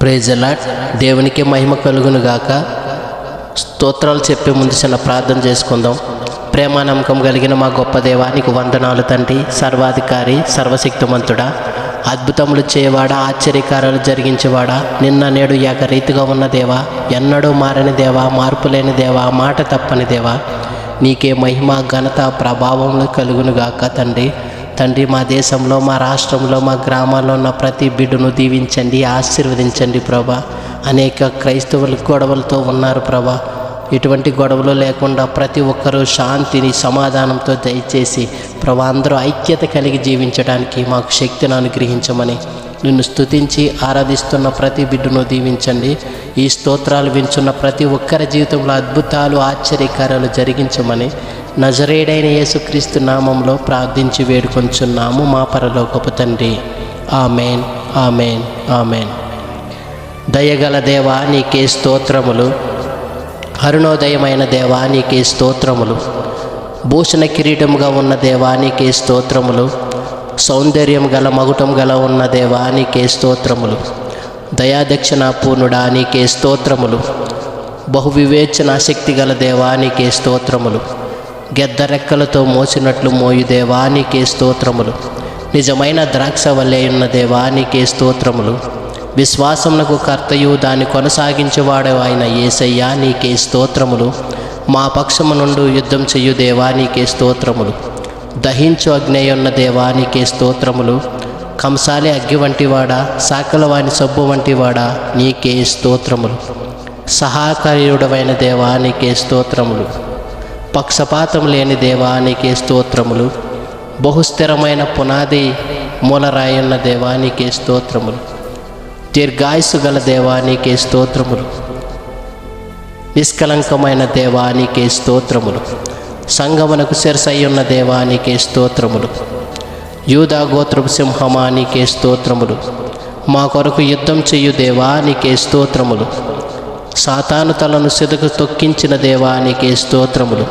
Praise the lord. దేవునికి మహిమ కలుగును గాక. స్తోత్రాలు చెప్పే ముందు చిన్న ప్రార్థన చేసుకుందాం. ప్రేమ నమ్మకం కలిగిన మా గొప్ప దేవానికి వందనాలు తండ్రి. సర్వాధికారి, సర్వశక్తిమంతుడా, అద్భుతములు చేయవాడా, ఆశ్చర్యకారాలు జరిగించేవాడా, నిన్న నేడు ఏకరీతిగా ఉన్న దేవా, ఎన్నడూ మారని దేవా, మార్పు లేని దేవా, మాట తప్పని దేవా, నీకే మహిమ ఘనత ప్రభావములు కలుగును గాక తండ్రి. తండ్రి, మా దేశంలో, మా రాష్ట్రంలో, మా గ్రామాల్లో ఉన్న ప్రతి బిడ్డను దీవించండి, ఆశీర్వదించండి ప్రభా. అనేక క్రైస్తవులు గొడవలతో ఉన్నారు ప్రభా. ఎటువంటి గొడవలు లేకుండా ప్రతి ఒక్కరూ శాంతిని, సమాధానంతో దయచేసి ప్రభా అందరూ ఐక్యత కలిగి జీవించడానికి మాకు శక్తిని అనుగ్రహించమని నిన్ను స్తుతించి ఆరాధిస్తున్న ప్రతి బిడ్డను దీవించండి. ఈ స్తోత్రాలు వించున్న ప్రతి ఒక్కరి జీవితంలో అద్భుతాలు, ఆశ్చర్యకారాలు జరిగించమని నజరేయుడైన యేసుక్రీస్తు నామంలో ప్రార్థించి వేడుకొంచున్నాము మా పరలోకపు తండ్రి. ఆమేన్, ఆమేన్, ఆమేన్. దయగల దేవా నీకే స్తోత్రములు. అరుణోదయమైన దేవా నీకే స్తోత్రములు. భూషణ కిరీటముగా ఉన్న దేవా నీకే స్తోత్రములు. సౌందర్యం గల మగుటం గల ఉన్న దేవా నీకే స్తోత్రములు. దయాదక్షిణ పూర్ణుడా నీకే స్తోత్రములు. బహువివేచన శక్తి గల దేవా నీకే స్తోత్రములు. గెద్దరెక్కలతో మోసినట్లు మోయు దేవా నీకే స్తోత్రములు. నిజమైన ద్రాక్ష వలె ఉన్న దేవా నీకే స్తోత్రములు. విశ్వాసమునకు కర్తయు దాన్ని కొనసాగించేవాడు అయిన యేసయ్యా నీకే స్తోత్రములు. మా పక్షము నుండి యుద్ధం చెయ్యు దేవా నీకే స్తోత్రములు. దహించు అగ్నేయున్న దేవా నీకే స్తోత్రములు. కంసాలి అగ్గి వంటివాడా, సాకలవాని సబ్బు వంటివాడా నీకే స్తోత్రములు. సహాకార్యుడవైన దేవా నీకే స్తోత్రములు. పక్షపాతం లేని దేవా నీకే స్తోత్రములు. బహుస్థిరమైన పునాది మూలరాయున్న దేవా నీకే స్తోత్రములు. దీర్ఘాయుసు గల దేవా నీకే స్తోత్రములు. నిష్కలంకమైన దేవా నీకే స్తోత్రములు. సంగమునకు శిరసయ్యున్న దేవా నీకే స్తోత్రములు. యూదా గోత్రపు సింహమా నీకే స్తోత్రములు. మా కొరకు యుద్ధం చెయ్యు దేవా నీకే స్తోత్రములు. సాతాను తలను సిదకు తొక్కించిన దేవా నీకే స్తోత్రములు.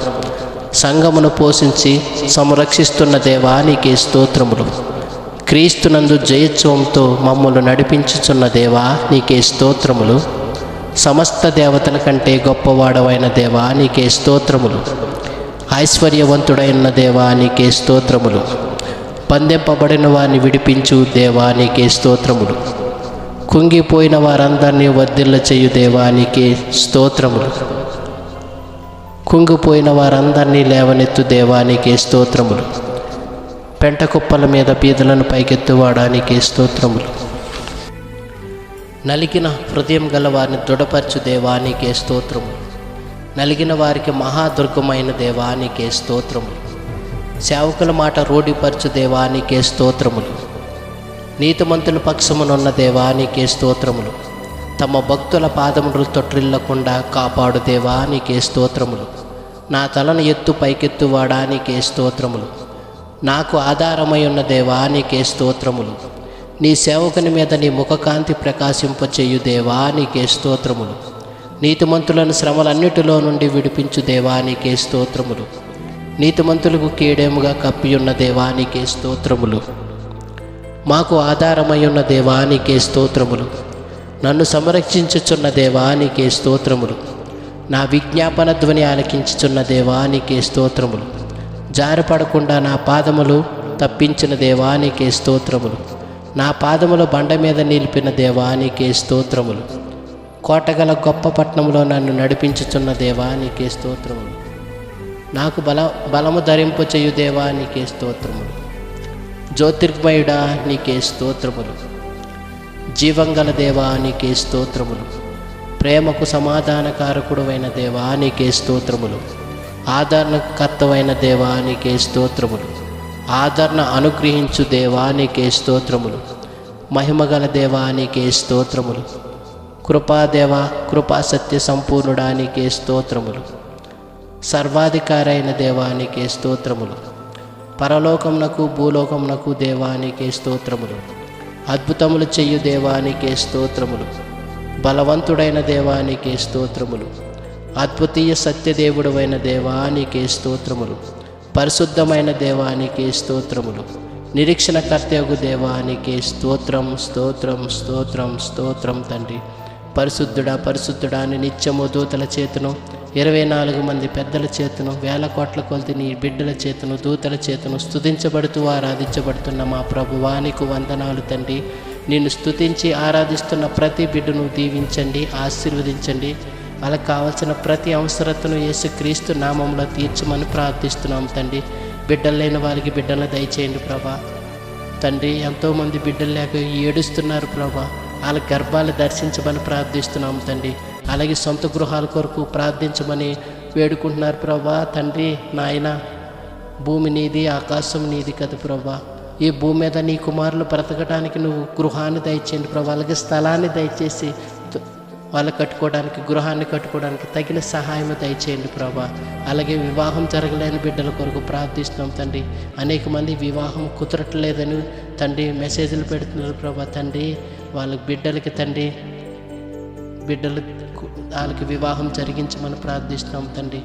సంగమును పోషించి సంరక్షిస్తున్న దేవా నీకే స్తోత్రములు. క్రీస్తునందు జయోత్సవంతో మమ్మల్ని నడిపించుచున్న దేవా నీకే స్తోత్రములు. సమస్త దేవతల కంటే గొప్పవాడవైన దేవా నీకే స్తోత్రములు. ఐశ్వర్యవంతుడైన దేవా నీకే స్తోత్రములు. బంధింపబడిన వారిని విడిపించు దేవా నీకే స్తోత్రములు. కుంగిపోయిన వారందరినీ వర్ధిల్ల చేయు దేవా నీకే స్తోత్రములు. కుంగిపోయిన వారందరినీ లేవనెత్తు దేవా నీకే స్తోత్రములు. పెంట కుప్పల మీద పీదలను పైకెత్తువాడా నీకే స్తోత్రములు. నలిగిన హృదయం గల వారిని దృఢపరచు దేవా నీకే స్తోత్రములు. నలిగిన వారికి మహాదుర్గమైన దేవా నీకే స్తోత్రములు. సేవకుల మాట రూఢిపరచు దేవా నీకే స్తోత్రములు. నీతిమంతుల పక్షమునున్న దేవా నీకే స్తోత్రములు. తమ భక్తుల పాదములు తొట్టిల్లకుండా కాపాడు దేవా నీకే స్తోత్రములు. నా తలను ఎత్తు పైకెత్తువాడా నీకే స్తోత్రములు. నాకు ఆధారమై ఉన్న దేవా నీకే స్తోత్రములు. నీ సేవకుని మీద నీ ముఖకాంతి ప్రకాశింపచేయు దేవా నీకే స్తోత్రములు. నీతిమంతులను శ్రమలన్నిటిలో నుండి విడిపించు దేవా నీకే స్తోత్రములు. నీతిమంతులకు కీడేముగా కప్పియున్న దేవా నీకే స్తోత్రములు. మాకు ఆధారమై ఉన్న దేవా నీకే స్తోత్రములు. నన్ను సంరక్షించుచున్న దేవా నీకే స్తోత్రములు. నా విజ్ఞాపన ధ్వని ఆలకించుచున్న దేవా నీకే స్తోత్రములు. జారిపడకుండా నా పాదములు తప్పించిన దేవా నీకే స్తోత్రములు. నా పాదములు బండ మీద నిలిపిన దేవా నీకే స్తోత్రములు. కోటగల గొప్ప పట్టణంలో నన్ను నడిపించుచున్న దేవా నీకే స్తోత్రములు. నాకు బలము ధరింపు చేయు దేవా నీకే స్తోత్రములు. జ్యోతిర్మయుడా నీకే స్తోత్రములు. జీవంగల దేవా నీకే స్తోత్రములు. ప్రేమకు సమాధానకారకుడువైన దేవా నీకే స్తోత్రములు. ఆదరణకర్తవైన దేవా నీకే స్తోత్రములు. ఆదరణ అనుగ్రహించు దేవా నీకే స్తోత్రములు. మహిమగల దేవా నీకే స్తోత్రములు. కృపాదేవా, కృపా సత్య సంపూర్ణుడా నీకే స్తోత్రములు. సర్వాధికారైన దేవా నీకే స్తోత్రములు. పరలోకమునకు భూలోకమునకు దేవా నీకే స్తోత్రములు. అద్భుతములు చెయ్యు దేవా నీకే స్తోత్రములు. బలవంతుడైన దేవా నీకే స్తోత్రములు. అద్వితీయ సత్యదేవుడవైన దేవా నీకే స్తోత్రములు. పరిశుద్ధమైన దేవా నీకే స్తోత్రములు. నిరీక్షణకర్తయగు దేవానికి స్తోత్రం స్తోత్రం స్తోత్రం స్తోత్రం తండ్రి. పరిశుద్ధుడా పరిశుద్ధుడా అని నిత్యము దూతల చేతును 24 మంది పెద్దల చేతును 1000 కోట్ల కొలది నీ బిడ్డల చేతును దూతల చేతును స్తుతించబడుతూ ఆరాధించబడుతున్న మా ప్రభువానికి వందనాలు తండ్రి. నిన్ను స్తుతించి ఆరాధిస్తున్న ప్రతి బిడ్డను దీవించండి, ఆశీర్వదించండి. వాళ్ళకి కావాల్సిన ప్రతి అవసరతను యేసుక్రీస్తు నామంలో తీర్చమని ప్రార్థిస్తున్నాం తండ్రి. బిడ్డలు లేని వారికి బిడ్డలను దయచేయండి ప్రభా. తండ్రి, ఎంతోమంది బిడ్డలు లేక ఏడుస్తున్నారు ప్రభా. వాళ్ళ గర్భాలు దర్శించమని ప్రార్థిస్తున్నాం తండ్రి. అలాగే సొంత గృహాల కొరకు ప్రార్థించమని వేడుకుంటున్నారు ప్రభా. తండ్రి నాయన, భూమి నీది ఆకాశం నీది కదా ప్రభా. ఈ భూమి మీద నీ కుమారులు బ్రతకడానికి నువ్వు గృహాన్ని దయచేయండి ప్రభా. అలాగే స్థలాన్ని దయచేసి వాళ్ళు కట్టుకోవడానికి, గృహాన్ని కట్టుకోవడానికి తగిన సహాయం దయచేయండి ప్రభా. అలాగే వివాహం జరగలేని బిడ్డల కొరకు ప్రార్థిస్తున్నాం తండ్రి. అనేక మంది వివాహం కుదరట్లేదని తండ్రి మెసేజ్లు పెడుతున్నారు ప్రభా. తండ్రి వాళ్ళకి బిడ్డలకి తండ్రి వాళ్ళకి వివాహం జరిగించమని ప్రార్థిస్తున్నాం తండ్రి.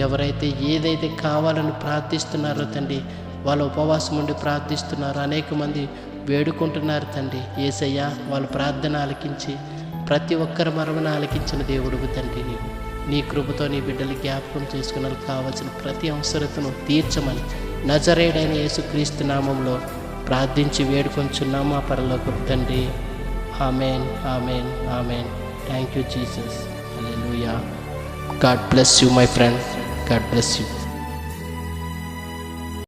ఎవరైతే ఏదైతే కావాలని ప్రార్థిస్తున్నారో తండ్రి, వాళ్ళ ఉపవాసం ఉండి ప్రార్థిస్తున్నారు. అనేక మంది వేడుకుంటున్నారు తండ్రి. యేసయ్య వాళ్ళ ప్రార్థన ఆలకించి ప్రతి ఒక్కరి మరమను ఆలకించిన దేవుడు తండ్రి. నీవు నీ కృపతో నీ బిడ్డలు జ్ఞాపకం చేసుకున్న కావాల్సిన ప్రతి అవసరతను తీర్చమని నజరేయుడైన యేసుక్రీస్తు నామంలో ప్రార్థించి వేడుకొంచున్నాం మా పరలోకపు తండ్రి. Amen amen amen. Thank you Jesus. Hallelujah. God bless you my friend. God bless you.